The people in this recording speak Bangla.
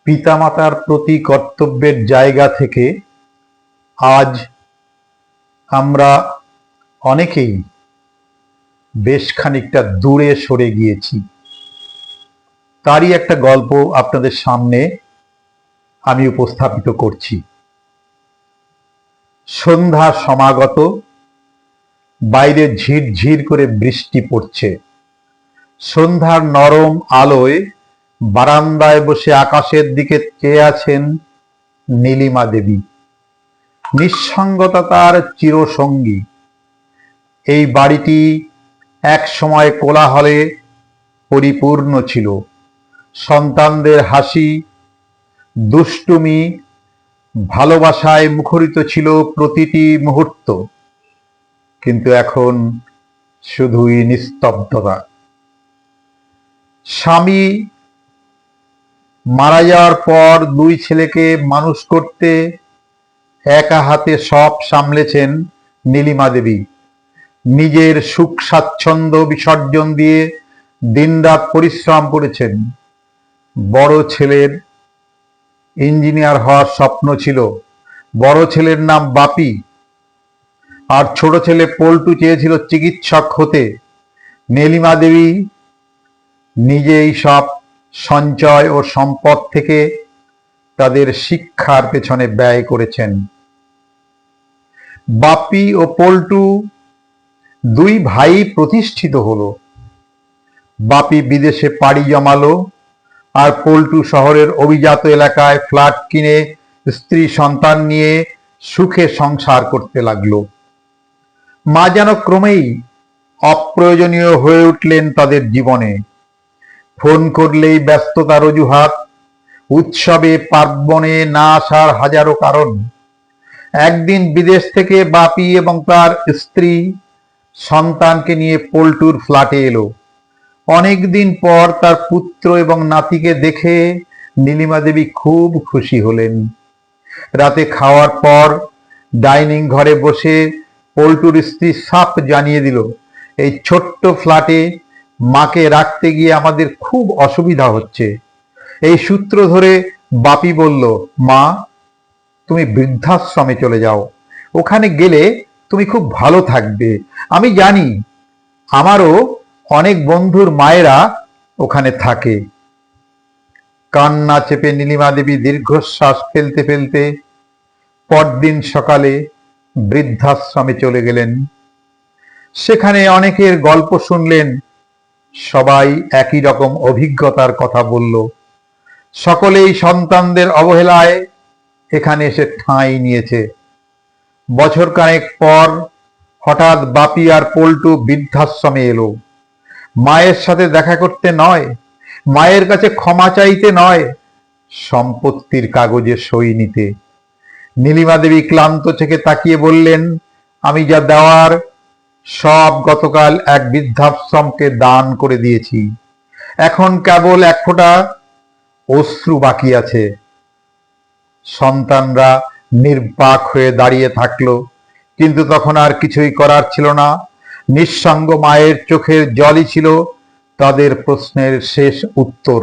পিতামাতার প্রতি কর্তব্যের জায়গা থেকে আজ আমরা অনেকেই বেশ খানিকটা দূরে সরে গিয়েছি। তারই একটা গল্প আপনাদের সামনে আমি উপস্থাপিত করছি। সন্ধ্যা সমাগত, বাইরে ঝিরঝির করে বৃষ্টি পড়ছে। সন্ধ্যার নরম আলোয় বারান্দায় বসে আকাশের দিকে চেয়ে আছেন নীলিমা দেবী। নিঃসঙ্গতা তার চিরসঙ্গী। এই বাড়িটি এক সময় কোলাহলে পরিপূর্ণ ছিল। সন্তানদের হাসি, দুষ্টুমি, ভালোবাসায় মুখরিত ছিল প্রতিটি মুহূর্ত। কিন্তু এখন শুধুই নিস্তব্ধতা। স্বামী মারা যাওয়ার পর দুই ছেলেকে মানুষ করতে একা হাতে সব সামলেছেন নীলিমা দেবী। নিজের সুখ স্বাচ্ছন্দ্য বিসর্জন দিয়ে দিনরাত পরিশ্রম করেছেন। বড় ছেলের ইঞ্জিনিয়ার হওয়ার স্বপ্ন ছিল। বড় ছেলের নাম বাপি, আর ছোট ছেলে পল্টু চেয়েছিল চিকিৎসক হতে। নীলিমা দেবী নিজেই সব সঞ্চয় ও সম্পদ থেকে তাদের শিক্ষার পেছনে ব্যয় করেছেন। বাপি ও পল্টু দুই ভাই প্রতিষ্ঠিত হলো। বাপি বিদেশে পাড়ি জমালো, আর পল্টু শহরের অভিজাত এলাকায় ফ্ল্যাট কিনে স্ত্রী সন্তান নিয়ে সুখে সংসার করতে লাগলো। মা যেন ক্রমেই অপ্রয়োজনীয় হয়ে উঠলেন তাদের জীবনে। ফোন করলেই ব্যস্ততার অজুহাত, উৎসবে পার্বণে না আসার হাজারো কারণ। একদিন বিদেশ থেকে বাপি এবং তার স্ত্রী সন্তানকে নিয়ে পল্টুর ফ্ল্যাটে এলো। অনেকদিন পর তার পুত্র এবং নাতিকে দেখে নীলিমা দেবী খুব খুশি হলেন। রাতে খাওয়ার পর ডাইনিং ঘরে বসে পল্টুর স্ত্রী সাপ জানিয়ে দিল, এই ছোট্ট ফ্ল্যাটে মাকে রাখতে গিয়ে আমাদের খুব অসুবিধা হচ্ছে। এই সূত্র ধরে বাপি বলল, মা তুমি বৃদ্ধাশ্রমে চলে যাও, ওখানে গেলে তুমি খুব ভালো থাকবে। আমি জানি আমারও অনেক বন্ধুর মায়েরা ওখানে থাকে। কান্না চেপে নীলিমা দেবী দীর্ঘশ্বাস ফেলতে ফেলতে পরদিন সকালে বৃদ্ধাশ্রমে চলে গেলেন। সেখানে অনেকের গল্প শুনলেন। সবাই একই রকম অভিজ্ঞতার কথা বলল। সকলেই সন্তানদের অবহেলায় এখানে এসে ঠাঁই নিয়েছে। বছর খানেক পর হঠাৎ বাপি আর পল্টু বৃদ্ধাশ্রমে এলো। মায়ের সাথে দেখা করতে নয়, মায়ের কাছে ক্ষমা চাইতে নয়, সম্পত্তির কাগজে সই নিতে। নীলিমা দেবী ক্লান্ত চোখে তাকিয়ে বললেন, আমি যা দেওয়ার সব গতকাল এক বৃদ্ধাশ্রমকে দান করে দিয়েছি। এখন কেবল এক ফোঁটা অশ্রু বাকি আছে। সন্তানরা নির্বাক হয়ে দাঁড়িয়ে থাকলো, কিন্তু তখন আর কিছুই করার ছিল না। নিঃসঙ্গ মায়ের চোখের জলই ছিল তাদের প্রশ্নের শেষ উত্তর।